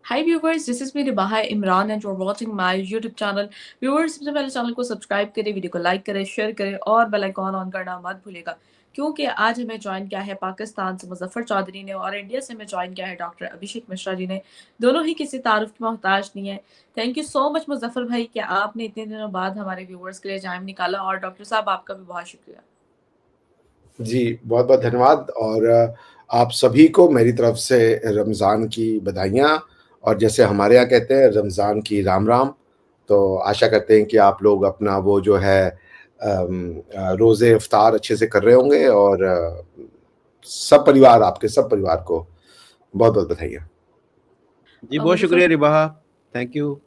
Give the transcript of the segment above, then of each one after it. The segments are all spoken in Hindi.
Hi viewers, this is me Ribaha Imran and you're watching my YouTube channel. Viewers, सबसे पहले चैनल को सब्सक्राइब करें, वीडियो को लाइक करें, शेयर करें और बेल आइकॉन ऑन करना मत भूलिएगा क्योंकि आज हमें ज्वाइन किया है पाकिस्तान से मुजफ्फर चौधरी ने और इंडिया से हमें ज्वाइन किया है डॉक्टर अभिषेक मिश्रा जी ने। दोनों ही किसी तारुफ की मोहताज नहीं है। Thank you so much Muzaffar भाई कि आपने इतने दिनों बाद हमारे व्यूवर्स के लिए टाइम निकाला और डॉक्टर साहब आपका भी बहुत शुक्रिया। जी, बहुत-बहुत धन्यवाद और आप सभी को मेरी तरफ से रमज़ान की बधाइयाँ और जैसे हमारे यहाँ कहते हैं रमज़ान की राम-राम। तो आशा करते हैं कि आप लोग अपना वो जो है रोज़े इफ्तार अच्छे से कर रहे होंगे और आपके सब परिवार को बहुत-बहुत बधाइयाँ। जी, बहुत शुक्रिया रिबाहा, थैंक यू।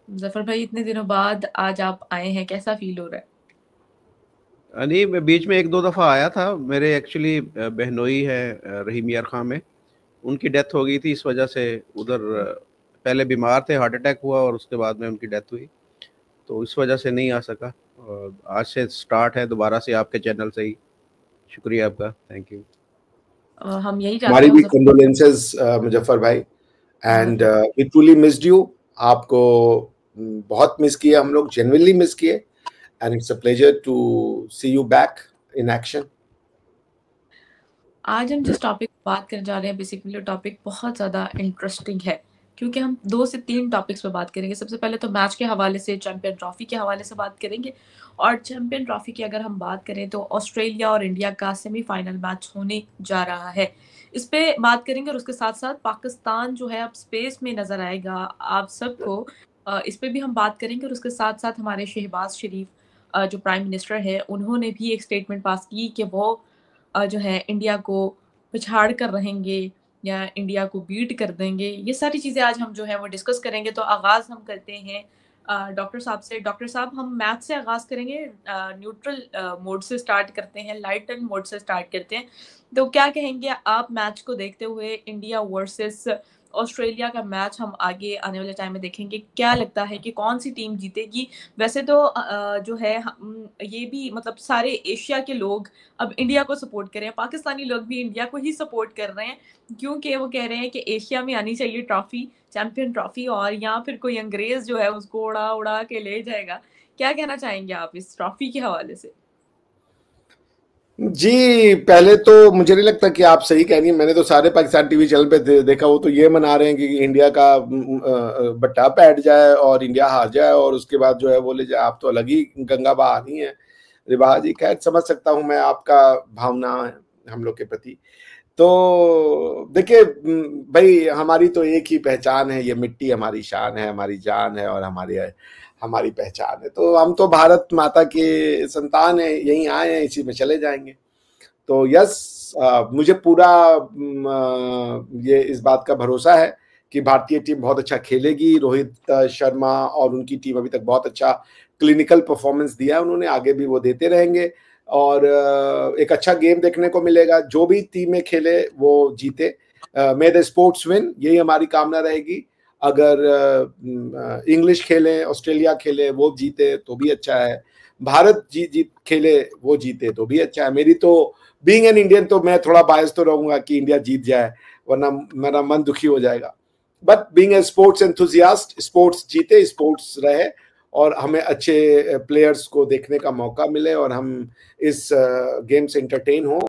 मुजफ्फर भाई इतने दिनों बाद आज आप आए हैं, कैसा फील हो रहा है? नहीं, मैं बीच में 1-2 दफ़ा आया था। मेरे एक्चुअली बहनोई है रहीम यार खां में, उनकी डेथ हो गई थी, इस वजह से उधर पहले बीमार थे, हार्ट अटैक हुआ और उसके बाद में उनकी डेथ हुई, तो इस वजह से नहीं आ सका। और आज से स्टार्ट है दोबारा से आपके चैनल से ही। शुक्रिया आपका, थैंक यू। हम यही चाहते हमारी हैं भी कंडोलेंसेस मुजफ्फर भाई and we truly missed you. आपको बहुत मिस किया, हम लोग जेन्युइनली मिस किए and it's a pleasure to see you back in action. आज हम जिस टॉपिक पर बात करने जा रहे हैं बेसिकली टॉपिक बहुत ज़्यादा इंटरेस्टिंग है क्योंकि हम 2 से 3 टॉपिक्स पे बात करेंगे। सबसे पहले तो मैच के हवाले से, चैंपियन ट्रॉफी के हवाले से बात करेंगे और चैंपियन ट्रॉफी की अगर हम बात करें तो ऑस्ट्रेलिया और इंडिया का सेमीफाइनल मैच होने जा रहा है, इस पे बात करेंगे और उसके साथ-साथ पाकिस्तान जो है अब स्पेस में नज़र आएगा आप सबको, इस पे भी हम बात करेंगे और उसके साथ-साथ हमारे शहबाज शरीफ जो प्राइम मिनिस्टर है उन्होंने भी एक स्टेटमेंट पास की कि वो जो है इंडिया को पिछाड़ कर रहेंगे या इंडिया को बीट कर देंगे। ये सारी चीज़ें आज हम जो है वो डिस्कस करेंगे। तो आगाज़ हम करते हैं डॉक्टर साहब से। डॉक्टर साहब, हम मैथ से आगाज़ करेंगे, न्यूट्रल मोड से स्टार्ट करते हैं, लाइट एंड मोड से स्टार्ट करते हैं। तो क्या कहेंगे आप मैच को देखते हुए, इंडिया वर्सेस ऑस्ट्रेलिया का मैच हम आगे आने वाले टाइम में देखेंगे, क्या लगता है कि कौन-सी टीम जीतेगी? वैसे तो जो है ये भी मतलब सारे एशिया के लोग अब इंडिया को सपोर्ट कर रहे हैं, पाकिस्तानी लोग भी इंडिया को ही सपोर्ट कर रहे हैं क्योंकि वो कह रहे हैं कि एशिया में आनी चाहिए ट्रॉफी, चैंपियन ट्रॉफी, और या फिर कोई अंग्रेज जो है उसको उड़ा-उड़ा के ले जाएगा। क्या कहना चाहेंगे आप इस ट्रॉफी के हवाले से? जी, पहले तो मुझे नहीं लगता कि आप सही कह रही हैं। मैंने तो सारे पाकिस्तान टीवी चैनल पे देखा, वो तो ये मना रहे हैं कि इंडिया का बट्टा बैठ जाए और इंडिया हार जाए और उसके बाद जो है वो ले जाए। आप तो अलग ही गंगा बहा रही हैं रिबाहा जी। खैर, समझ सकता हूँ मैं आपका भावना हम लोग के प्रति। तो देखिए भाई, हमारी तो एक ही पहचान है, ये मिट्टी हमारी शान है, हमारी जान है और हमारी पहचान है। तो हम तो भारत माता के संतान हैं, यहीं आए हैं, इसी में चले जाएंगे। तो यस, मुझे पूरा ये इस बात का भरोसा है कि भारतीय टीम बहुत अच्छा खेलेगी। रोहित शर्मा और उनकी टीम अभी तक बहुत अच्छा क्लिनिकल परफॉर्मेंस दिया है उन्होंने, आगे भी वो देते रहेंगे और एक अच्छा गेम देखने को मिलेगा। जो भी टीमें खेले वो जीते, मे द स्पोर्ट्स विन, यही हमारी कामना रहेगी। अगर इंग्लिश खेले, ऑस्ट्रेलिया खेले, वो जीते तो भी अच्छा है। भारत जीत खेले, वो जीते तो भी अच्छा है। मेरी तो बीइंग एन इंडियन तो मैं थोड़ा बायस तो रहूंगा कि इंडिया जीत जाए, वरना मेरा मन दुखी हो जाएगा। But being a sports enthusiast, sports जीते, स्पोर्ट्स रहे और हमें अच्छे प्लेयर्स को देखने का मौका मिले और हम इस गेम से एंटरटेन हो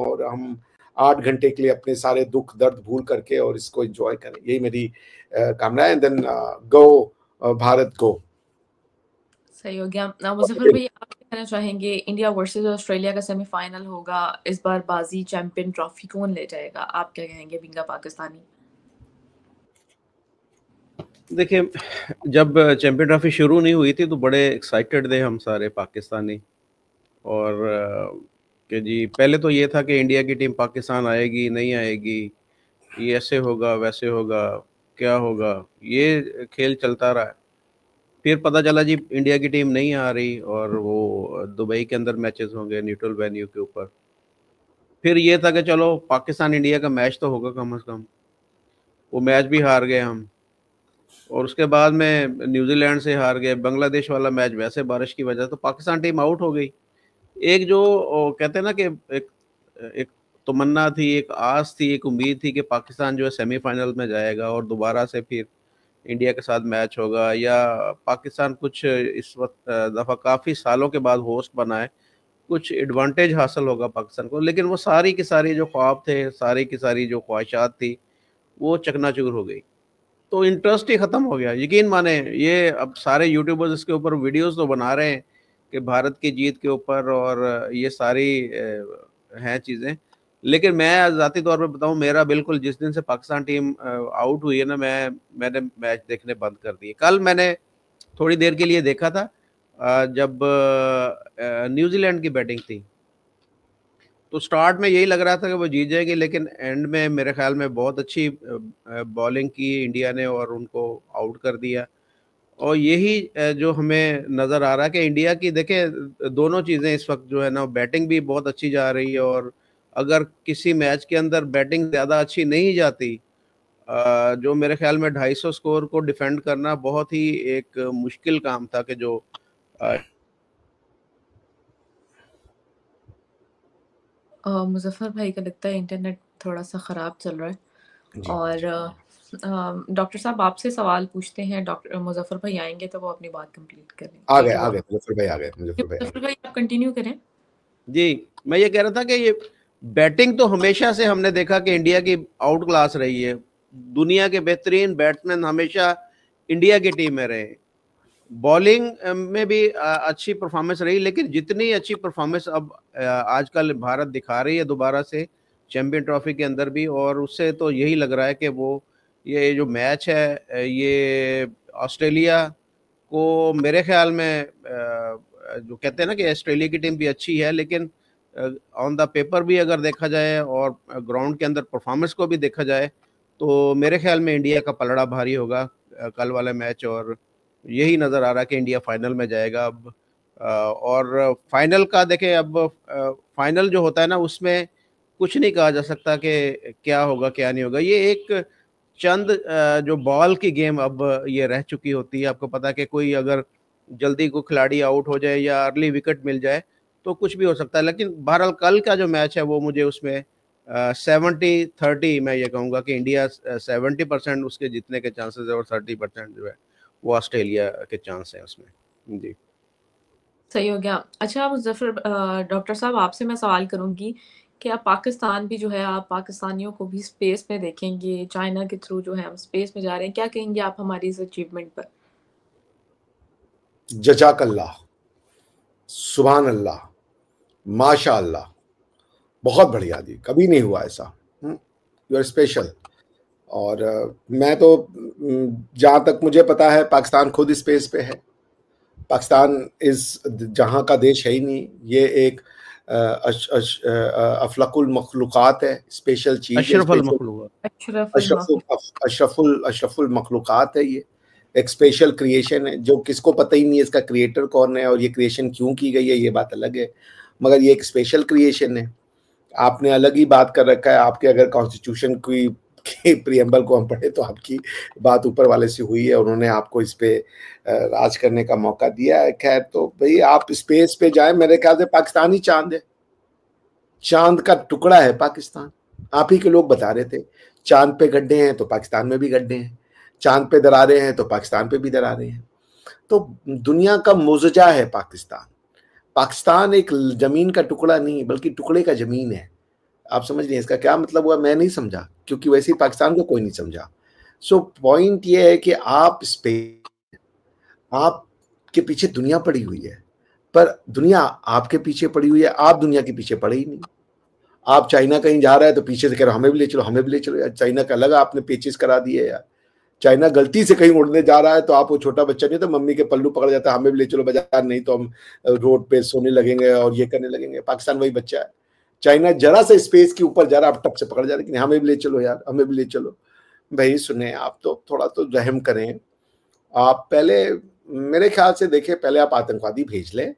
और हम 8 घंटे के लिए अपने सारे दुख दर्द भूल करके और इसको एंजॉय करें। यही मेरी कामना है। देन गो भारत गो। सही हो गया। मुजफ्फर भाई, आप क्या कहना चाहेंगे? इंडिया वर्सेस ऑस्ट्रेलिया का सेमीफाइनल होगा, इस बार बाजी चैंपियन ट्रॉफी कौन ले जाएगा? आप क्या कहेंगे बिंगा पाकिस्तानी? देखिए, जब चैंपियन ट्रॉफी शुरू नहीं हुई थी तो बड़े एक्साइटेड थे हम सारे पाकिस्तानी और कि जी पहले तो ये था कि इंडिया की टीम पाकिस्तान आएगी नहीं आएगी, ये ऐसे होगा वैसे होगा, क्या होगा, ये खेल चलता रहा है। फिर पता चला जी इंडिया की टीम नहीं आ रही और वो दुबई के अंदर मैचेस होंगे न्यूट्रल वेन्यू के ऊपर। फिर ये था कि चलो पाकिस्तान इंडिया का मैच तो होगा कम से कम, वो मैच भी हार गए हम और उसके बाद में न्यूजीलैंड से हार गए। बांग्लादेश वाला मैच वैसे बारिश की वजह तो पाकिस्तान टीम आउट हो गई। एक जो कहते हैं ना कि एक तमन्ना थी, एक आस थी, एक उम्मीद थी कि पाकिस्तान जो है सेमीफाइनल में जाएगा और दोबारा से फिर इंडिया के साथ मैच होगा, या पाकिस्तान कुछ इस वक्त दफ़ा काफ़ी सालों के बाद होस्ट बना है, कुछ एडवांटेज हासिल होगा पाकिस्तान को। लेकिन वो सारी की सारी जो ख्वाब थे, सारी की सारी जो ख्वाहिशात थी, वो चकनाचूर हो गई। तो इंटरेस्ट ही ख़त्म हो गया। यकीन माने, ये अब सारे यूट्यूबर्स इसके ऊपर वीडियोस तो बना रहे हैं कि भारत की जीत के ऊपर, और ये सारी हैं चीज़ें। लेकिन मैं ज़ाती तौर पे बताऊं, मेरा बिल्कुल जिस दिन से पाकिस्तान टीम आउट हुई है ना, मैंने मैच देखने बंद कर दिए। कल मैंने थोड़ी देर के लिए देखा था जब न्यूजीलैंड की बैटिंग थी, तो स्टार्ट में यही लग रहा था कि वो जीत जाएगी, लेकिन एंड में मेरे ख्याल में बहुत अच्छी बॉलिंग की इंडिया ने और उनको आउट कर दिया। और यही जो हमें नज़र आ रहा है कि इंडिया की, देखें, दोनों चीज़ें इस वक्त जो है ना, बैटिंग भी बहुत अच्छी जा रही है, और अगर किसी मैच के अंदर बैटिंग ज़्यादा अच्छी नहीं जाती, जो मेरे ख्याल में 250 स्कोर को डिफेंड करना बहुत ही एक मुश्किल काम था कि जो मुजफ्फर भाई का लगता है इंटरनेट थोड़ा सा ख़राब चल रहा है। जी और डॉक्टर साहब आपसे सवाल पूछते हैं, डॉक्टर मुजफ्फर भाई आएंगे तो वो अपनी बात कंप्लीट करें। आ ठीक गए है, आ वो गए मुजफ्फर भाई आ गए, मुजफ्फर भाई आ मुजफ्फर भाई आप कंटिन्यू करें। जी, मैं ये कह रहा था कि ये बैटिंग तो हमेशा से हमने देखा कि इंडिया की आउट क्लास रही है। दुनिया के बेहतरीन बैट्समैन हमेशा इंडिया की टीम में रहे। बॉलिंग में भी अच्छी परफॉर्मेंस रही, लेकिन जितनी अच्छी परफॉर्मेंस अब आजकल भारत दिखा रही है दोबारा से चैंपियन ट्रॉफी के अंदर भी, और उससे तो यही लग रहा है कि वो ये जो मैच है ये ऑस्ट्रेलिया को, मेरे ख्याल में जो कहते हैं ना कि ऑस्ट्रेलिया की टीम भी अच्छी है, लेकिन ऑन द पेपर भी अगर देखा जाए और ग्राउंड के अंदर परफॉर्मेंस को भी देखा जाए, तो मेरे ख्याल में इंडिया का पलड़ा भारी होगा कल वाले मैच। और यही नज़र आ रहा है कि इंडिया फाइनल में जाएगा अब। और फाइनल का देखें, अब फाइनल जो होता है ना, उसमें कुछ नहीं कहा जा सकता कि क्या होगा क्या नहीं होगा। ये एक चंद जो बॉल की गेम अब ये रह चुकी होती है। आपको पता है कि कोई अगर जल्दी को खिलाड़ी आउट हो जाए या अर्ली विकेट मिल जाए तो कुछ भी हो सकता है। लेकिन बहरहाल कल का जो मैच है वो मुझे उसमें 70-30 मैं ये कहूँगा कि इंडिया 70% उसके जीतने के चांसेस है, और 30% जो है वो ऑस्ट्रेलिया के चांस है उसमें। जी, सही हो गया। अच्छा मुजफ्फर, डॉक्टर साहब आपसे मैं सवाल करूंगी कि अब पाकिस्तान भी जो है, आप पाकिस्तानियों को भी स्पेस में देखेंगे, चाइना के थ्रू जो है हम स्पेस में जा रहे हैं, क्या कहेंगे आप हमारी इस अचीवमेंट पर? जजाकल्ला, सुभान अल्लाह, माशा अल्लाह, बहुत बढ़िया जी, कभी नहीं हुआ ऐसा। You are special. और मैं तो जहाँ तक मुझे पता है पाकिस्तान खुद स्पेस पे है। पाकिस्तान इस जहाँ का देश है ही नहीं, ये एक अफलकुल मखलूक़ात है, स्पेशल चीज़ है, अशरफ अल स्पेशल मखलूक। अशरफुल मखलूक़ात है। ये एक स्पेशल क्रिएशन है जो किसको पता ही नहीं है इसका क्रिएटर कौन है और ये क्रिएशन क्यों की गई है, ये बात अलग है, मगर ये एक स्पेशल क्रिएशन है। आपने अलग ही बात कर रखा है। आपके अगर कॉन्स्टिट्यूशन की प्रियम्बल को हम पढ़े तो आपकी बात ऊपर वाले से हुई है, उन्होंने आपको इस पे राज करने का मौका दिया है। खैर, तो भाई आप स्पेस पे जाएं, मेरे ख्याल से पाकिस्तान ही चांद है, चांद का टुकड़ा है पाकिस्तान। आप ही के लोग बता रहे थे चांद पे गड्ढे हैं तो पाकिस्तान में भी गड्ढे हैं, चांद पे दरारें हैं तो पाकिस्तान पे भी दरारें हैं। तो दुनिया का मुजजा है पाकिस्तान। पाकिस्तान एक जमीन का टुकड़ा नहीं बल्कि टुकड़े का जमीन है। आप समझ नहीं इसका क्या मतलब हुआ, मैं नहीं समझा, क्योंकि वैसे ही पाकिस्तान को कोई नहीं समझा। सो पॉइंट ये है कि आपके पीछे दुनिया पड़ी हुई है, पर दुनिया आपके पीछे पड़ी हुई है, आप दुनिया के पीछे पड़े ही नहीं। आप चाइना कहीं जा रहा है तो पीछे से कह रहे हो हमें भी ले चलो, हमें भी ले चलो। यार चाइना का लगा आपने पेचिस करा दिए यार। चाइना गलती से कहीं उड़ने जा रहा है तो आप वो छोटा बच्चा नहीं तो मम्मी के पल्लू पकड़ जाता है, हमें भी ले चलो बाजार, नहीं तो हम रोड पे सोने लगेंगे और ये करने लगेंगे। पाकिस्तान वही बच्चा है। चाइना जरा सा स्पेस के ऊपर जा रहा, आप टप से पकड़ जा रहे, लेकिन हमें भी ले चलो यार, हमें भी ले चलो। भाई सुने, आप तो थोड़ा तो रहम करें। आप पहले मेरे ख्याल से देखें, पहले आप आतंकवादी भेज लें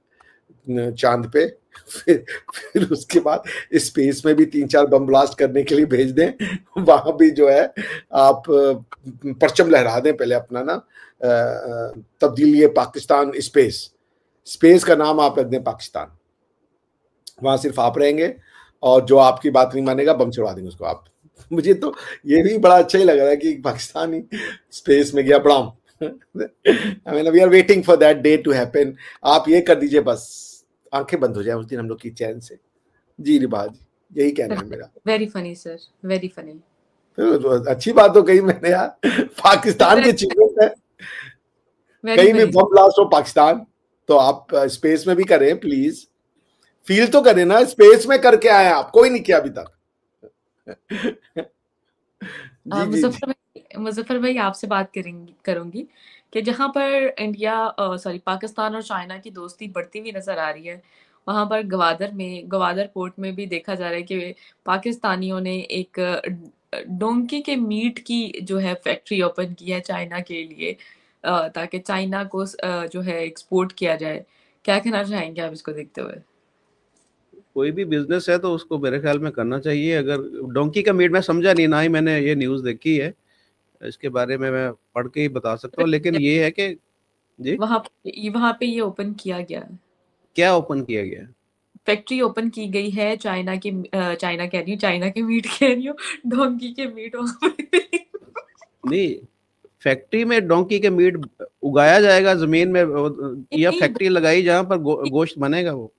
चांद पे, फिर उसके बाद स्पेस में भी 3-4 बम ब्लास्ट करने के लिए भेज दें। वहां भी जो है आप परचम लहरा दें पहले अपना ना, तब्दीली पाकिस्तान स्पेस, स्पेस का नाम आप रख दें पाकिस्तान। वहां सिर्फ आप रहेंगे, और जो आपकी बात नहीं मानेगा बम चढ़वा देंगे उसको आप। मुझे तो ये भी बड़ा अच्छा ही लग रहा है कि पाकिस्तानी स्पेस में गया प्रणाम। I mean we are waiting for that day to happen. आप ये कर दीजिए बस, आंखें बंद हो जाए उस दिन हम लोग की चैन से। जी रिबा जी, यही कहना है मेरा। Very funny sir, very funny. तो अच्छी बात तो कही मैंने यार, पाकिस्तान की अचीवमेंट है। कहीं भी बम ब्लास्ट हो पाकिस्तान, तो आप स्पेस में भी करें प्लीज, फील तो करें ना, स्पेस में करके आए आप, कोई नहीं किया अभी तक। मुजफ्फर भाई आपसे बात करूंगी कि जहां पर इंडिया पाकिस्तान और चाइना की दोस्ती बढ़ती हुई नजर आ रही है, वहां पर गवादर पोर्ट में भी देखा जा रहा है कि पाकिस्तानियों ने एक डोंकी के मीट की जो है फैक्ट्री ओपन की है चाइना के लिए, ताकि चाइना को जो है एक्सपोर्ट किया जाए। क्या कहना चाहेंगे आप इसको देखते हुए? कोई भी बिजनेस है तो उसको मेरे ख्याल में करना चाहिए। अगर डोंकी का मीट मैं समझा नहीं, ना ही मैंने ये न्यूज़ देखी है, इसके बारे में मैं पढ़ के ही बता सकता हूँ, लेकिन ये है कि जी वहां पे ये ओपन किया गया है, क्या ओपन किया गया है? फैक्ट्री ओपन की गई है चाइना कह रही हूँ, चाइना के मीट कह रही हूँ, डोंकी के मीट वहां पे। नहीं, फैक्ट्री में डोंकी के मीट उगाया जाएगा जमीन में, या फैक्ट्री लगाई जहां पर गोश्त बनेगा वो?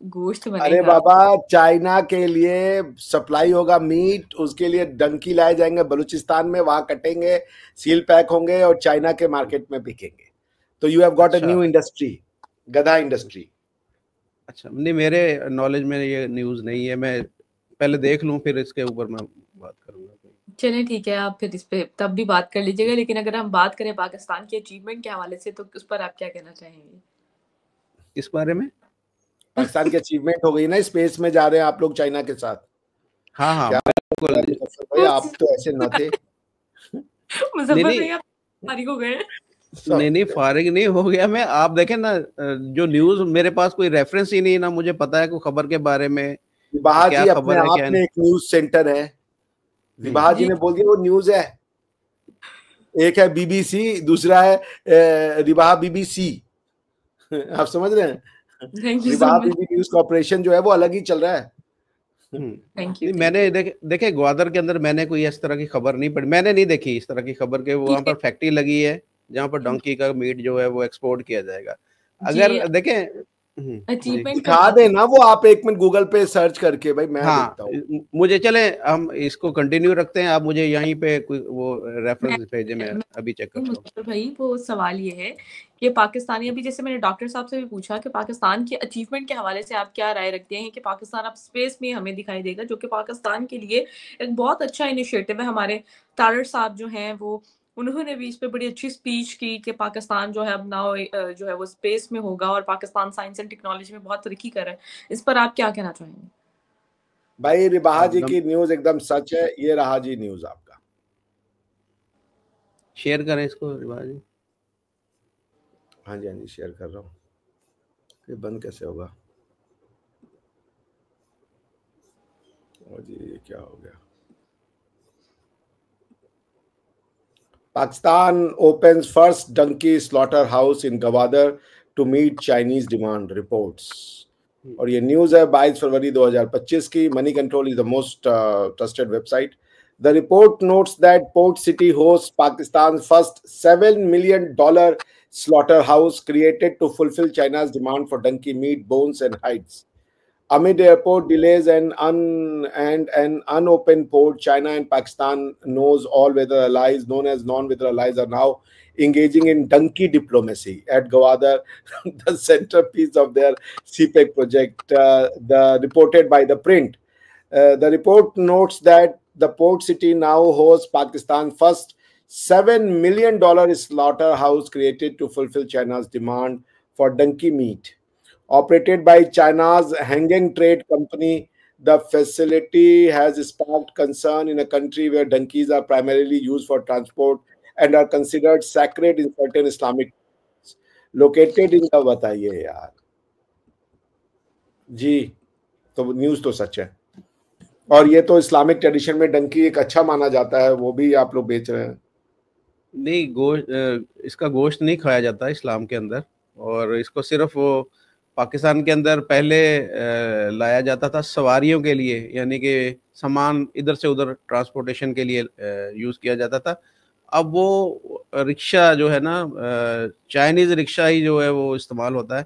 गोश्त बनेगा। अरे बाबा, चाइना के लिए सप्लाई होगा मीट, उसके लिए डंकी लाए जाएंगे बलूचिस्तान में, वहां कटेंगे, सील पैक होंगे और चाइना के मार्केट में बिकेंगे। तो you have got a new industry, गधा इंडस्ट्री। अच्छा, नहीं मेरे नॉलेज में ये न्यूज़ नहीं है, मैं पहले देख लूं फिर इसके ऊपर मैं बात करूंगा। चलिए ठीक है, आप फिर इस पे तब भी बात कर लीजिएगा। लेकिन अगर हम बात करें पाकिस्तान के अचीवमेंट के हवाले से, तो उस पर आप क्या कहना चाहेंगे? इस बारे में पाकिस्तान की अचीवमेंट हो गई ना, स्पेस में जा रहे हैं आप लोग चाइना के साथ। हाँ हाँ क्या बिल्कुल। भाई, आप तो ऐसे न थे। मुजफ्फर भाई आप फारिग हो गए? नहीं फारिग नहीं हो गया मैं। आप देखें ना, जो न्यूज़ मेरे पास कोई रेफरेंस ही नहीं, ना मुझे पता है कोई खबर के बारे में, रिबाहा क्या जी अपने खबर है आप क्या में एक न्यूज सेंटर है। रिबाहा जी ने बोल दिया वो न्यूज है। एक है बीबीसी, दूसरा है रिबाहा बीबीसी। आप समझ रहे हैं? रिबाहा बीबी न्यूज कॉर्पोरेशन जो है वो अलग ही चल रहा है। नहीं मैंने देखे ग्वादर के अंदर मैंने कोई इस तरह की खबर नहीं पढ़ी, मैंने नहीं देखी इस तरह की खबर के वहां पर फैक्ट्री लगी है जहां पर डोंकी का मीट जो है वो एक्सपोर्ट किया जाएगा। अगर देखें दिखा देना वो, आप एक मिनट गूगल पे सर्च करके, भाई मैं देखता हूँ। मुझे चले हम इसको कंटिन्यू रखते हैं, आप मुझे यहीं पे कोई वो रेफरेंस भेजे, मैं अभी चेक करता हूँ। भाई वो सवाल ये है कि पाकिस्तानी, अभी जैसे मैंने डॉक्टर साहब से भी पूछा कि पाकिस्तान के अचीवमेंट के हवाले से आप क्या राय रखते हैं कि पाकिस्तान अब स्पेस में हमें दिखाई देगा, जो कि पाकिस्तान के लिए एक बहुत अच्छा इनिशिएटिव है। हमारे तारड़ साहब जो हैं वो, उन्होंने भी इस पे बड़ी अच्छी स्पीच की कि पाकिस्तान जो है अब नाउ जो है वो स्पेस में होगा और पाकिस्तान साइंस एंड टेक्नोलॉजी में बहुत तरक्की कर रहा है। इस पर आप क्या कहना चाहेंगे? भाई रिबाहा जी की न्यूज एकदम सच है। ये रहा जी न्यूज आपका, शेयर करें इसको रिबाहा जी। हाँ जी शेयर कर रहा हूँ। ये बंद कैसे होगा? और जी ये क्या हो गया? Pakistan opens first donkey slaughterhouse in Gwadar to meet Chinese demand, reports. और ये न्यूज है 22 फरवरी 2025 की। Money control is the most trusted website. The report notes that Port City hosts Pakistan's first $7 million slaughterhouse created to fulfill China's demand for donkey meat, bones, and hides. Amid airport delays and an unopened port, China and Pakistan knows all weather allies, known as non-weather allies, are now engaging in donkey diplomacy at Gwadar, the centerpiece of their CPEC project, reported by The Print. The report notes that the port city now hosts Pakistan's first $7 million slaughterhouse created to fulfill China's demand for donkey meat. Operated by China's Hengeng Trade Company, the facility has sparked concern in a country where donkeys are primarily used for transport and are considered sacred in certain Islamic countries. Located in the, बताइए यार जी, तो न्यूज तो सच है। और ये तो इस्लामिक ट्रेडिशन में डंकी एक अच्छा माना जाता है, वो भी आप लोग बेच रहे हैं। नहीं, इसका गोश्त नहीं खाया जाता इस्लाम के अंदर, और इसको सिर्फ वो पाकिस्तान के अंदर पहले लाया जाता था सवारियों के लिए, यानी कि सामान इधर से उधर ट्रांसपोर्टेशन के लिए यूज़ किया जाता था। अब वो रिक्शा जो है ना, चाइनीज़ रिक्शा ही जो है वो इस्तेमाल होता है।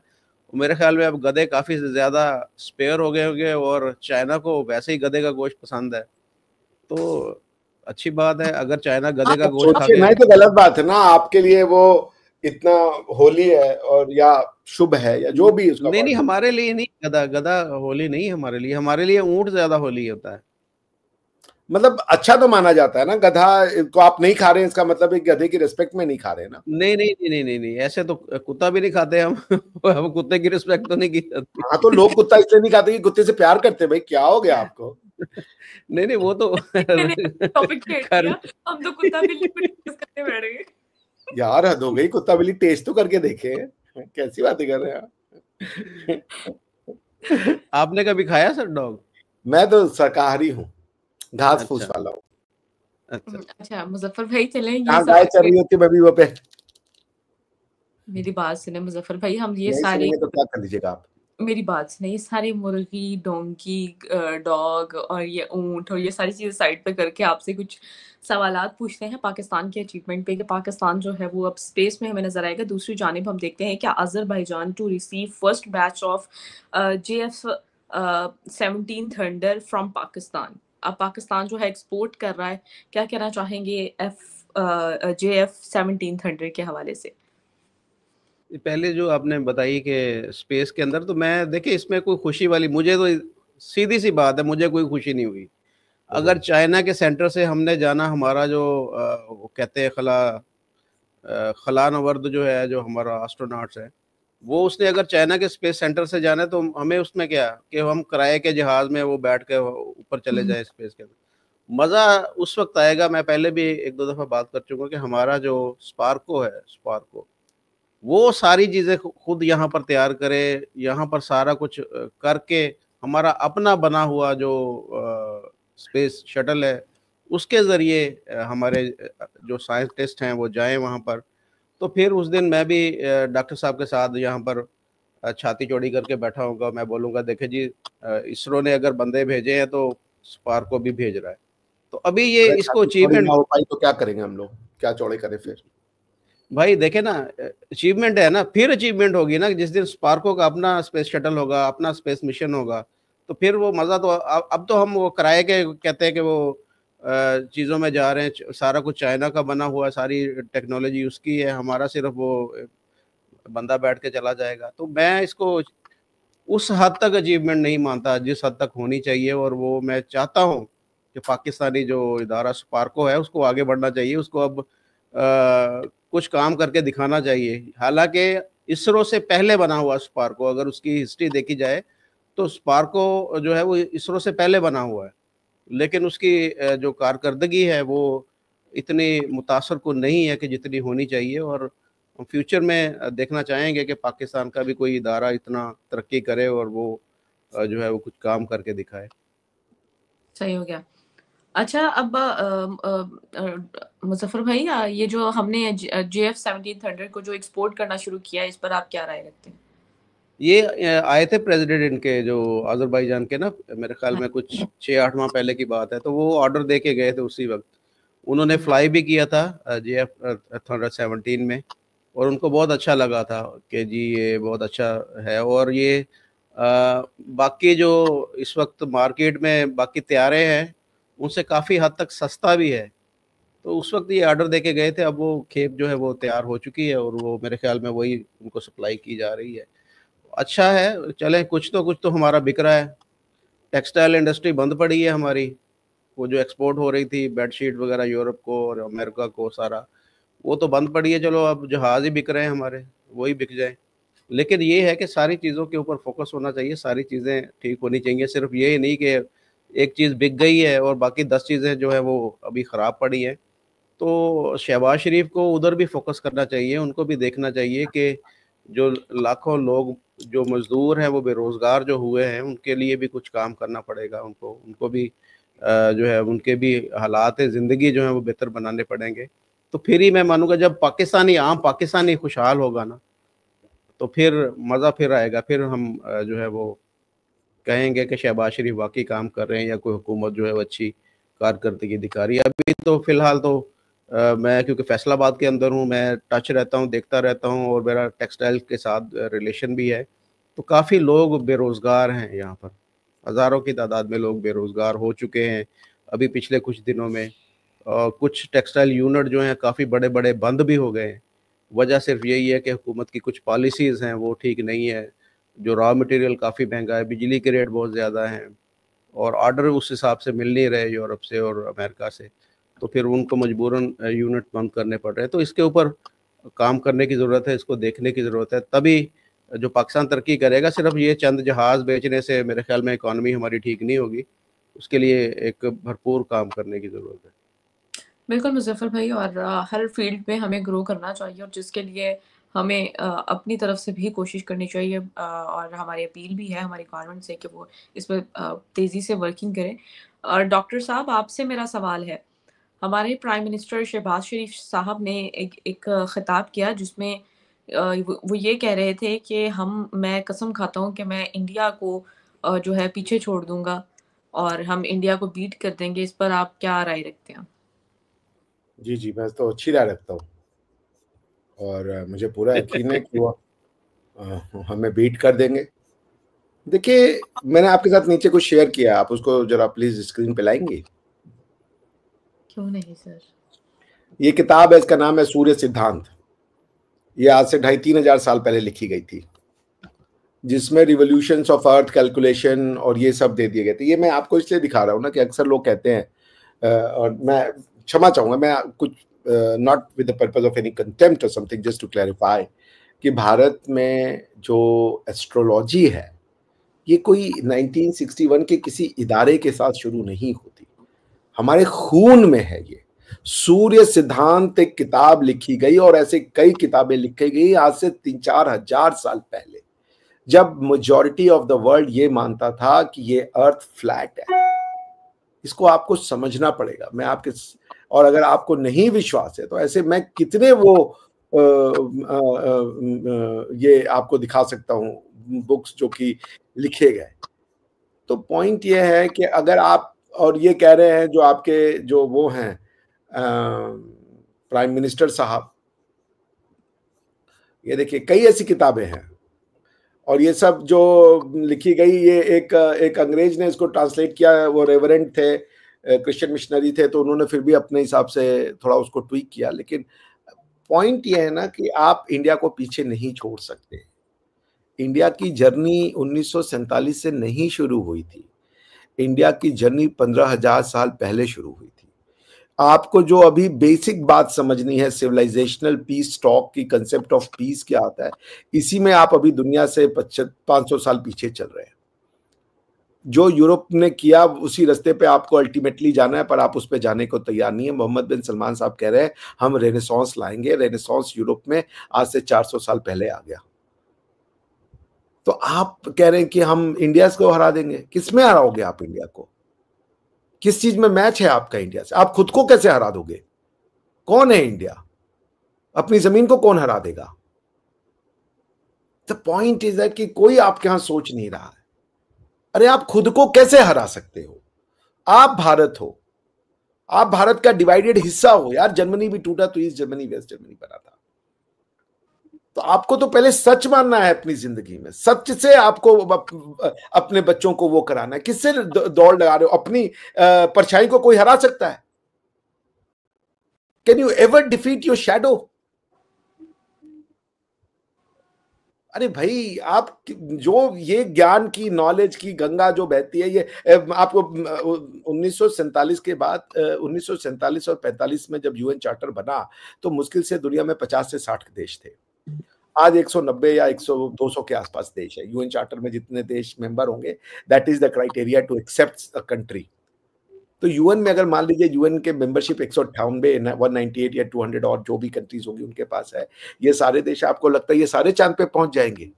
मेरे ख्याल में अब गधे काफ़ी ज़्यादा स्पेयर हो गए होंगे और चाइना को वैसे ही गधे का गोश्त पसंद है, तो अच्छी बात है अगर चाइना गधे का अब गोश्त खा सोचिए के। ना, ये तो गलत बात है ना आपके लिए। वो इतना होली है और या शुभ है या जो भी उसका नहीं वर्ड नहीं, हो, हमारे लिए नहीं, गधा गधा होली नहीं हमारे लिए ऊंट ज्यादा होली होता है। मतलब अच्छा तो माना जाता है ना। गधा को आप नहीं खा रहे हैं, इसका मतलब है गधे की रिस्पेक्ट में नहीं खा रहे हैं ना। नहीं नहीं नहीं नहीं नहीं नहीं, ऐसे तो कुत्ता भी नहीं खाते हम। हम कुत्ते की रिस्पेक्ट तो नहीं की जाती। हाँ, तो लोग कुत्ता इसलिए नहीं खाते कि कुत्ते से प्यार करते हैं। भाई क्या हो गया आपको? नहीं नहीं, वो तो मैंने टॉपिक छेड़ कर दिया, हम तो कुत्ता बिल्ली को डिस्कस करने बैठ गए। यार हद हो गई, कुत्ता बिल्ली टेस्ट तो करके देखे। कैसी बातें कर रहे हैं आप? आपने कभी खाया सर डॉग? मैं तो शाकाहारी हूँ, घास फूस अच्छा वाला हूँ। अच्छा। अच्छा मुजफ्फर भाई, चलें ये जहाँ सब गाय चल रही होती है मैं भी वो पे। मेरी बात सुने मुजफ्फर भाई, हम ये नहीं सारे, सुनेंगे तो क्या कर लीजिएगा आप? मेरी बात सुने, ये सारे मुर्गी, डोंकी, डॉग और ये ऊंट और ये सारी चीजें साइड पे करके आपसे कुछ सवालात पूछते हैं पाकिस्तान के अचीवमेंट पे, कि पाकिस्तान जो है वो अब स्पेस में हमें नजर आएगा। दूसरी जानिब हम देखते हैं कि Azerbaijan to receive first batch of JF 17 thunder from Pakistan. अब पाकिस्तान जो है एक्सपोर्ट कर रहा है, क्या कहना चाहेंगे JF 17 थंडर के हवाले से? पहले जो आपने बताई कि स्पेस के अंदर, तो मैं देखिए इसमें कोई खुशी वाली, मुझे तो सीधी सी बात है, मुझे कोई खुशी नहीं हुई। अगर चाइना के सेंटर से हमने जाना, हमारा जो वो कहते हैं खला नवर्द जो है, जो हमारा एस्ट्रोनॉट्स है, वो उसने अगर चाइना के स्पेस सेंटर से जाना है तो हमें उसमें क्या कि हम किराए के जहाज में वो बैठ के ऊपर चले जाए स्पेस के अंदर। मज़ा उस वक्त आएगा, मैं पहले भी एक दो दफ़ा बात कर चुका कि हमारा जो स्पार्को वो सारी चीज़ें खुद यहाँ पर तैयार करे, यहाँ पर सारा कुछ करके हमारा अपना बना हुआ जो स्पेस शटल है, उसके ज़रिए हमारे जो साइंटिस्ट हैं वो जाएं वहाँ पर। तो फिर उस दिन मैं भी डॉक्टर साहब के साथ यहाँ पर छाती चौड़ी करके बैठा होगा, मैं बोलूँगा देखे जी, इसरो ने अगर बंदे भेजे हैं तो स्पार्क को भी भेज रहा है। तो अभी ये अरे इसको छाती चौड़ी ना अचीवमेंट, हो पाई तो क्या करेंगे हम लोग? क्या चौड़े करें फिर? भाई देखे ना, अचीवमेंट है ना, फिर अचीवमेंट होगी ना जिस दिन स्पार्को का अपना स्पेस शटल होगा, अपना स्पेस मिशन होगा, तो फिर वो मज़ा तो अब तो हम वो किराए के कहते हैं कि वो चीज़ों में जा रहे हैं, सारा कुछ चाइना का बना हुआ, सारी टेक्नोलॉजी उसकी है, हमारा सिर्फ वो बंदा बैठ के चला जाएगा। तो मैं इसको उस हद तक अचीवमेंट नहीं मानता जिस हद तक होनी चाहिए, और वो मैं चाहता हूँ कि पाकिस्तानी जो इदारा स्पार्को है उसको आगे बढ़ना चाहिए, उसको अब कुछ काम करके दिखाना चाहिए। हालांकि इसरो से पहले बना हुआ स्पार्को, अगर उसकी हिस्ट्री देखी जाए तो स्पार्को जो है वो इसरो से पहले बना हुआ है, लेकिन उसकी जो कारकर्दगी है वो इतनी मुतासर कुन नहीं है कि जितनी होनी चाहिए। और फ्यूचर में देखना चाहेंगे कि पाकिस्तान का भी कोई इदारा इतना तरक्की करे और वो जो है वो कुछ काम करके दिखाए। सही हो गया। अच्छा, अब मुजफ्फर भाई, ये जो हमने JF 17 थंडर को जो एक्सपोर्ट करना शुरू किया है, इस पर आप क्या राय रखते हैं? ये आए थे प्रेसिडेंट इनके जो अजरबैजान के ना, मेरे ख्याल हाँ। में कुछ 6-8 माह पहले की बात है, तो वो ऑर्डर दे के गए थे उसी वक्त। उन्होंने फ्लाई भी किया था JF 17 में, और उनको बहुत अच्छा लगा था कि जी ये बहुत अच्छा है। और ये बाकी जो इस वक्त मार्केट में बाकी तैयारे हैं उनसे काफ़ी हद तक सस्ता भी है, तो उस वक्त ये ऑर्डर देके गए थे। अब वो खेप जो है वो तैयार हो चुकी है और वो मेरे ख्याल में वही उनको सप्लाई की जा रही है। अच्छा है, चले कुछ तो हमारा बिक रहा है। टेक्सटाइल इंडस्ट्री बंद पड़ी है हमारी, वो जो एक्सपोर्ट हो रही थी बेडशीट वगैरह यूरोप को और अमेरिका को सारा, वो तो बंद पड़ी है। चलो अब जहाज़ ही बिक रहे हैं हमारे, वही बिक जाए। लेकिन ये है कि सारी चीज़ों के ऊपर फोकस होना चाहिए, सारी चीज़ें ठीक होनी चाहिए। सिर्फ ये नहीं कि एक चीज़ बिक गई है और बाकी 10 चीज़ें जो है वो अभी ख़राब पड़ी हैं। तो शहबाज शरीफ को उधर भी फोकस करना चाहिए, उनको भी देखना चाहिए कि जो लाखों लोग जो मज़दूर हैं वो बेरोज़गार जो हुए हैं, उनके लिए भी कुछ काम करना पड़ेगा उनको। उनको भी जो है उनके भी हालात ज़िंदगी जो है वो बेहतर बनाने पड़ेंगे। तो फिर ही मैं मानूँगा जब पाकिस्तानी आम पाकिस्तानी खुशहाल होगा ना, तो फिर मज़ा फिर आएगा, फिर हम जो है वो कहेंगे कि शहबाज शरीफ वाकई काम कर रहे हैं या कोई हुकूमत जो है वो अच्छी कारकर्दगी दिखा रही है। अभी तो फिलहाल तो मैं क्योंकि फैसलाबाद के अंदर हूँ, मैं टच रहता हूँ, देखता रहता हूँ, और मेरा टेक्सटाइल के साथ रिलेशन भी है, तो काफ़ी लोग बेरोज़गार हैं यहाँ पर। हज़ारों की तादाद में लोग बेरोज़गार हो चुके हैं अभी पिछले कुछ दिनों में। कुछ टेक्सटाइल यूनिट जो हैं काफ़ी बड़े बड़े बंद भी हो गए हैं। वजह सिर्फ यही है कि हुकूमत की कुछ पॉलिसीज़ हैं वो ठीक नहीं है, जो रॉ मटेरियल काफ़ी महंगा है, बिजली के रेट बहुत ज़्यादा हैं, और ऑर्डर उस हिसाब से मिल नहीं रहे यूरोप से और अमेरिका से, तो फिर उनको मजबूरन यूनिट बंद करने पड़ रहे हैं। तो इसके ऊपर काम करने की ज़रूरत है, इसको देखने की ज़रूरत है, तभी जो पाकिस्तान तरक्की करेगा। सिर्फ ये चंद जहाज़ बेचने से मेरे ख्याल में इकॉनमी हमारी ठीक नहीं होगी, उसके लिए एक भरपूर काम करने की ज़रूरत है। बिल्कुल मुज़फ़्फ़र भाई, और हर फील्ड में हमें ग्रो करना चाहिए, और जिसके लिए हमें अपनी तरफ से भी कोशिश करनी चाहिए, और हमारी अपील भी है हमारी गवर्नमेंट से कि वो इस पर तेज़ी से वर्किंग करें। और डॉक्टर साहब, आपसे मेरा सवाल है, हमारे प्राइम मिनिस्टर शहबाज शरीफ साहब ने एक खिताब किया जिसमें वो ये कह रहे थे कि मैं कसम खाता हूँ कि मैं इंडिया को जो है पीछे छोड़ दूँगा और हम इंडिया को बीट कर देंगे। इस पर आप क्या राय रखते हैं? जी, जी, मैं तो अच्छी राय रखता हूँ और मुझे पूरा यकीन है कि वो हमें बीट कर देंगे। देखिए, मैंने आपके साथ नीचे कुछ शेयर किया है, आप उसको ज़रा प्लीज़ स्क्रीन पे लाएँगे? क्यों नहीं सर। ये किताब है, इसका नाम है सूर्य सिद्धांत। ये आज से 2,500-3,000 साल पहले लिखी गई थी, जिसमें रिवॉल्यूशंस ऑफ अर्थ कैलकुलेशन और ये सब दे दिए गए थे। ये मैं आपको इसलिए दिखा रहा हूँ ना कि अक्सर लोग कहते हैं और मैं क्षमा चाहूँगा, मैं कुछ not with the purpose of any contempt और समथिंग, जस्ट टू क्लैरिफाई कि भारत में जो एस्ट्रोलॉजी है, ये कोई 1961 के किसी इदारे के साथ शुरू नहीं होती, हमारे खून में है ये। सूर्य सिद्धांत एक किताब लिखी गई और ऐसे कई किताबें लिखी गई आज से 3-4 हजार साल पहले, जब मेजॉरिटी ऑफ द वर्ल्ड ये मानता था कि ये अर्थ फ्लैट है। इसको आपको समझना पड़ेगा। मैं आपके और अगर आपको नहीं विश्वास है तो ऐसे मैं कितने वो ये आपको दिखा सकता हूँ बुक्स जो कि लिखे गए। तो पॉइंट ये है कि अगर आप और ये कह रहे हैं जो आपके जो वो हैं प्राइम मिनिस्टर साहब, ये देखिए कई ऐसी किताबें हैं और ये सब जो लिखी गई, ये एक अंग्रेज ने इसको ट्रांसलेट किया, वो रेवरेंड थे, क्रिश्चियन मिशनरी थे, तो उन्होंने फिर भी अपने हिसाब से थोड़ा उसको ट्वीक किया। लेकिन पॉइंट ये है ना कि आप इंडिया को पीछे नहीं छोड़ सकते। इंडिया की जर्नी 1947 से नहीं शुरू हुई थी, इंडिया की जर्नी 15,000 साल पहले शुरू हुई थी। आपको जो अभी बेसिक बात समझनी है, सिविलाइजेशनल पीस टॉक की कंसेप्ट ऑफ पीस क्या आता है, इसी में आप अभी दुनिया से 500 साल पीछे चल रहे हैं। जो यूरोप ने किया उसी रास्ते पे आपको अल्टीमेटली जाना है, पर आप उस पे जाने को तैयार नहीं है। मोहम्मद बिन सलमान साहब कह रहे हैं हम रेनेसांस लाएंगे। रेनेसांस यूरोप में आज से 400 साल पहले आ गया। तो आप कह रहे हैं कि हम इंडिया को हरा देंगे। किसमें हराओगे आप इंडिया को? किस चीज में मैच है आपका इंडिया से? आप खुद को कैसे हरा दोगे? कौन है इंडिया? अपनी जमीन को कौन हरा देगा? द पॉइंट इज दैट कि कोई आपके यहां सोच नहीं रहा है। अरे आप खुद को कैसे हरा सकते हो? आप भारत हो, आप भारत का डिवाइडेड हिस्सा हो यार। जर्मनी भी टूटा तो ईस्ट जर्मनी वेस्ट जर्मनी बना था। तो आपको तो पहले सच मानना है अपनी जिंदगी में, सच से आपको अपने बच्चों को वो कराना है। किससे दौड़ लगा रहे हो? अपनी परछाई को कोई हरा सकता है? Can you ever defeat your shadow? अरे भाई, आप जो ये ज्ञान की नॉलेज की गंगा जो बहती है, ये आपको 1947 के बाद 1947 और 45 में जब यूएन चार्टर बना तो मुश्किल से दुनिया में 50 से 60 देश थे। आज 190 या 100-200 के आसपास देश है। यूएन चार्टर में जितने देश मेंबर होंगे, that is the criteria to accept a country. तो यूएन में अगर मान लीजिए यूएन के मेंबरशिप 198, 198 या 200 और जो भी कंट्रीज होंगी उनके पास है, ये सारे देश, आपको लगता है ये सारे चांद पे पहुंच जाएंगे?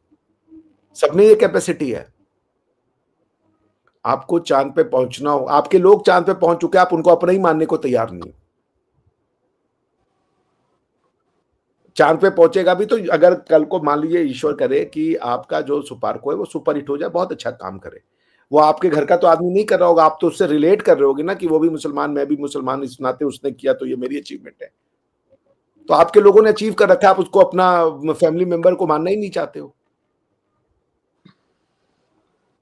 सब में ये कैपेसिटी है? आपको चांद पे पहुंचना हो, आपके लोग चांद पे पहुंच चुके हैं, आप उनको अपना ही मानने को तैयार नहीं। चांद पे पहुंचेगा भी तो अगर कल को मान लीजिए ईश्वर करे कि आपका जो सुपारको है वो सुपर हिट हो जाए, बहुत अच्छा काम करे, वो आपके घर का तो आदमी नहीं कर रहा होगा, आप तो उससे रिलेट कर रहे होगे ना कि वो भी मुसलमान मैं भी मुसलमान, इस नाते उसने किया तो ये मेरी अचीवमेंट है। तो आपके लोगों ने अचीव कर रखा है, आप उसको अपना फैमिली मेंबर को मानना ही नहीं चाहते हो।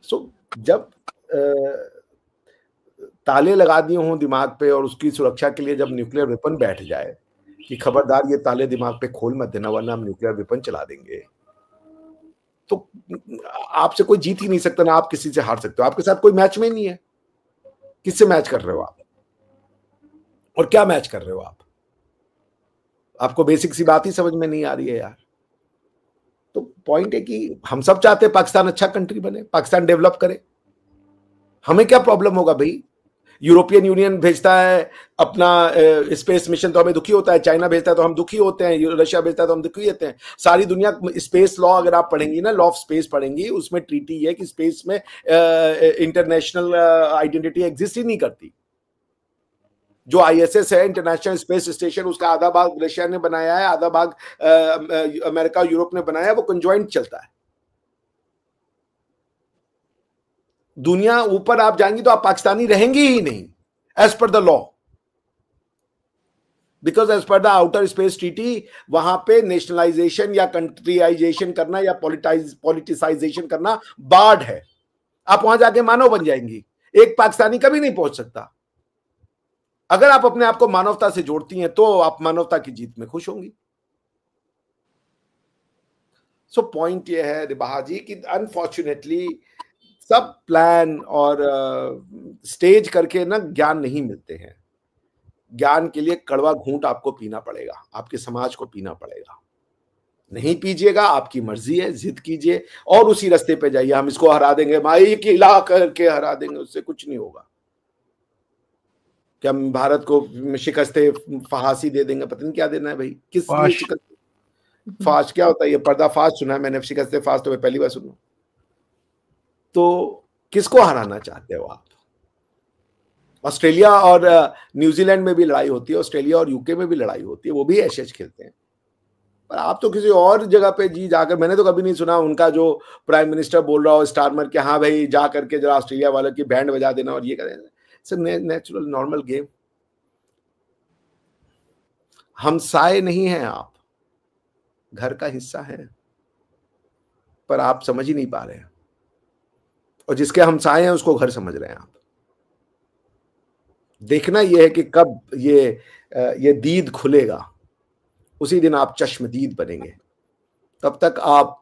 सो जब ताले लगा दिए हों दिमाग पे और उसकी सुरक्षा के लिए जब न्यूक्लियर वेपन बैठ जाए कि खबरदार ये ताले दिमाग पे खोल मत देना वरना हम न्यूक्लियर वेपन चला देंगे, तो आपसे कोई जीत ही नहीं सकता, ना आप किसी से हार सकते हो। आपके साथ कोई मैच में नहीं है, किससे मैच कर रहे हो आप और क्या मैच कर रहे हो आप? आपको बेसिक सी बात ही समझ में नहीं आ रही है यार। तो पॉइंट है कि हम सब चाहते हैं पाकिस्तान अच्छा कंट्री बने, पाकिस्तान डेवलप करे, हमें क्या प्रॉब्लम होगा भाई? यूरोपियन यूनियन भेजता है अपना स्पेस मिशन तो हमें दुखी होता है, चाइना भेजता है तो हम दुखी होते हैं, रशिया भेजता है तो हम दुखी होते हैं। सारी दुनिया स्पेस लॉ अगर आप पढ़ेंगी ना, लॉ ऑफ स्पेस पढ़ेंगी, उसमें ट्रीटी है कि स्पेस में इंटरनेशनल आइडेंटिटी एग्जिस्ट ही नहीं करती। जो आईएसएस है इंटरनेशनल स्पेस स्टेशन, उसका आधा भाग रशिया ने बनाया है, आधा भाग अमेरिका यूरोप ने बनाया है, वो कंजॉइंट चलता है। दुनिया ऊपर आप जाएंगी तो आप पाकिस्तानी रहेंगी ही नहीं as per the law, because as per the outer space treaty वहां पे नेशनलाइजेशन या कंट्रीआइजेशन करना या पॉलिटिसाइजेशन करना बार्ड है। आप वहां जाके मानव बन जाएंगी, एक पाकिस्तानी कभी नहीं पहुंच सकता। अगर आप अपने आप को मानवता से जोड़ती हैं तो आप मानवता की जीत में खुश होंगी। सो पॉइंट ये है रिबाहा जी कि अनफॉर्चुनेटली सब प्लान और स्टेज करके ना ज्ञान नहीं मिलते हैं। ज्ञान के लिए कड़वा घूंट आपको पीना पड़ेगा, आपके समाज को पीना पड़ेगा। नहीं पीजिएगा, आपकी मर्जी है, जिद कीजिए और उसी रास्ते पे जाइए। हम इसको हरा देंगे, माई की इलाह करके हरा देंगे, उससे कुछ नहीं होगा। क्या हम भारत को शिकस्ते फांसी दे देंगे? पता नहीं क्या देना है भाई, किस लिए शिकस्त फाश क्या होता है? ये पर्दाफाश सुना है मैंने, शिकस्ते फाश तो मैं पहली बार सुना। तो किसको हराना चाहते हो आप? ऑस्ट्रेलिया और न्यूजीलैंड में भी लड़ाई होती है, ऑस्ट्रेलिया और यूके में भी लड़ाई होती है, वो भी एशेज खेलते हैं। पर आप तो किसी और जगह पे जी जाकर, मैंने तो कभी नहीं सुना उनका जो प्राइम मिनिस्टर बोल रहा हो स्टारमर के, हाँ भाई जा करके जरा ऑस्ट्रेलिया वालों की बैंड बजा देना और ये करें। Natural normal game. हम साए नहीं हैं, आप घर का हिस्सा है, पर आप समझ ही नहीं पा रहे हैं। और जिसके हम साए हैं उसको घर समझ रहे हैं आप। देखना यह है कि कब ये दीद खुलेगा, उसी दिन आप चश्मदीद बनेंगे। तब तक आप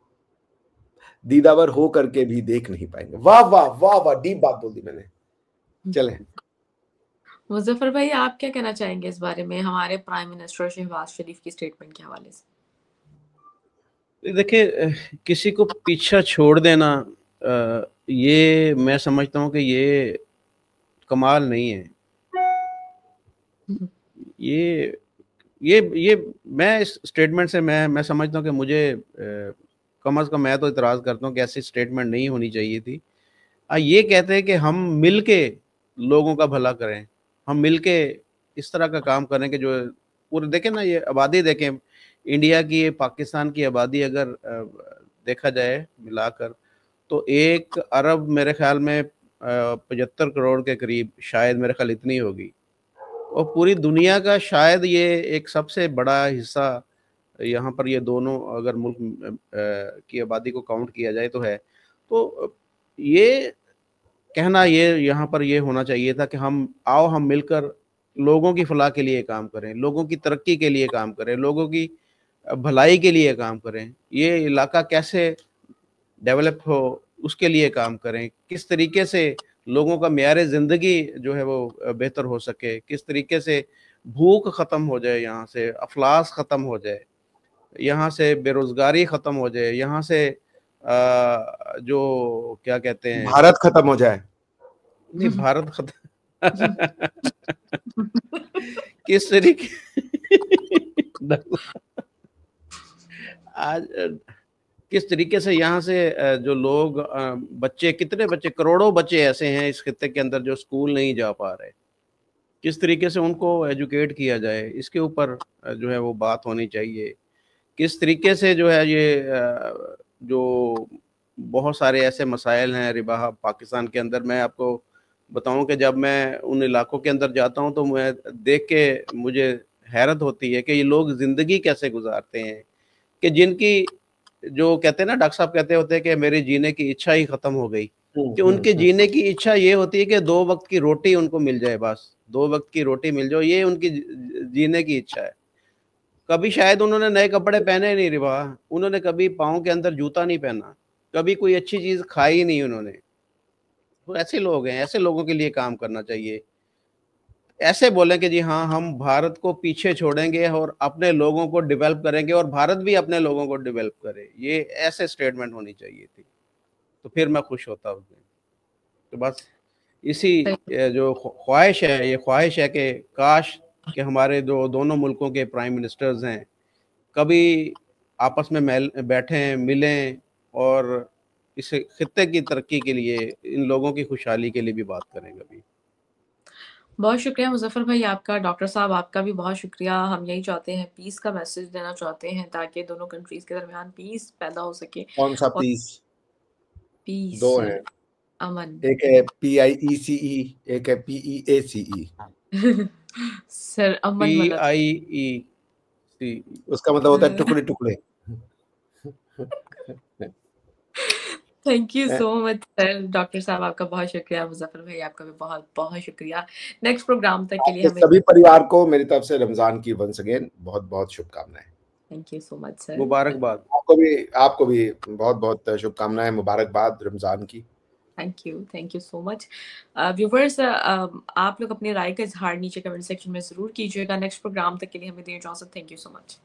दीदावर हो करके भी देख नहीं पाएंगे। वाह वाह वाह वाह, डीप बात बोल दी मैंने। चलें मुजफ्फर भाई, आप क्या कहना चाहेंगे इस बारे में, हमारे प्राइम मिनिस्टर शहबाज शरीफ की स्टेटमेंट के हवाले से? देखिए, किसी को पीछा छोड़ देना, ये मैं समझता हूँ कि ये कमाल नहीं है। ये मैं इस स्टेटमेंट से मैं समझता हूँ कि मुझे कम अज़ कम मैं तो इतराज़ करता हूँ कि ऐसी स्टेटमेंट नहीं होनी चाहिए थी। ये कहते हैं कि हम मिल के लोगों का भला करें, हम मिल के इस तरह का काम करें कि जो पूरे देखें ना, ये आबादी देखें इंडिया की, पाकिस्तान की आबादी अगर देखा जाए मिलाकर तो 1 अरब मेरे ख्याल में 75 करोड़ के करीब शायद, मेरे ख्याल इतनी होगी। और पूरी दुनिया का शायद ये एक सबसे बड़ा हिस्सा यहाँ पर ये दोनों अगर मुल्क की आबादी को काउंट किया जाए तो है। तो ये कहना ये यहाँ पर ये होना चाहिए था कि हम मिलकर लोगों की फलाह के लिए काम करें, लोगों की तरक्की के लिए काम करें, लोगों की भलाई के लिए काम करें, ये इलाका कैसे डेवलप हो उसके लिए काम करें, किस तरीके से लोगों का मेयार ज़िंदगी जो है वो बेहतर हो सके, किस तरीके से भूख ख़त्म हो जाए, यहाँ से अफलास ख़त्म हो जाए, यहाँ से बेरोज़गारी ख़त्म हो जाए, यहाँ से जो क्या कहते हैं, भारत खत्म हो जाए। नहीं, भारत खत्म किस तरीके आज किस तरीके से यहाँ से जो लोग बच्चे, कितने बच्चे, करोड़ों बच्चे ऐसे हैं इस खित्ते के अंदर जो स्कूल नहीं जा पा रहे, किस तरीके से उनको एजुकेट किया जाए, इसके ऊपर जो है वो बात होनी चाहिए किस तरीके से जो है ये जो बहुत सारे ऐसे मसाइल हैं रिबा पाकिस्तान के अंदर। मैं आपको बताऊं कि जब मैं उन इलाकों के अंदर जाता हूं तो मैं देख के मुझे हैरत होती है कि ये लोग ज़िंदगी कैसे गुजारते हैं, कि जिनकी जो कहते हैं ना, डॉक्टर साहब कहते होते हैं कि मेरे जीने की इच्छा ही ख़त्म हो गई, कि उनके जीने की इच्छा ये होती है कि 2 वक्त की रोटी उनको मिल जाए, बस 2 वक्त की रोटी मिल जाए, ये उनकी जीने की इच्छा है। कभी शायद उन्होंने नए कपड़े पहने नहीं रिबा, उन्होंने कभी पाँव के अंदर जूता नहीं पहना, कभी कोई अच्छी चीज़ खाई नहीं उन्होंने। तो ऐसे लोग हैं, ऐसे लोगों के लिए काम करना चाहिए। ऐसे बोलें कि जी हाँ, हम भारत को पीछे छोड़ेंगे और अपने लोगों को डेवलप करेंगे और भारत भी अपने लोगों को डेवलप करे, ये ऐसे स्टेटमेंट होनी चाहिए थी, तो फिर मैं खुश होता उस दिन। तो बस इसी जो ख्वाहिश है, ये ख्वाहिश है कि काश कि हमारे जो दोनों मुल्कों के प्राइम मिनिस्टर्स हैं कभी आपस में बैठें, मिलें और इस खित्ते की तरक्की के लिए, इन लोगों की खुशहाली के लिए भी बात करें कभी। बहुत शुक्रिया मुज़फ़्फ़र भाई आपका। डॉक्टर साहब आपका भी बहुत शुक्रिया। हम यही चाहते हैं, पीस का मैसेज देना चाहते हैं ताकि दोनों कंट्रीज़ के दरमियान पीस पैदा हो सके। कौन सा और पीस? पीस 2 सर, हैं, अमन। एक है PIECE, एक है PEACE। सर अमन वाला। PIEC उसका मतलब होता है टुकड़े-टुकड़े। Thank you so much sir. Doctor साहब आपका बहुत शुक्रिया। मुज़फ़्फ़र भाई आपका भी बहुत-बहुत शुक्रिया। नेक्स्ट प्रोग्राम तक के लिए आपके हमें सभी परिवार को मेरी तरफ से रमज़ान की वंस अगेन बहुत-बहुत शुभकामनाएँ। Thank you so much sir. मुबारकबाद। आपको भी बहुत-बहुत शुभकामनाएँ, मुबारकबाद रमज़ान की। Thank you so much. Viewers, आप लोग अपनी राय का इज़हार नीचे कमेंट सेक्शन में ज़रूर कीजिएगा। नेक्स्ट प्रोग्राम तक के लिए हमें दें इजाज़त। Thank you so much.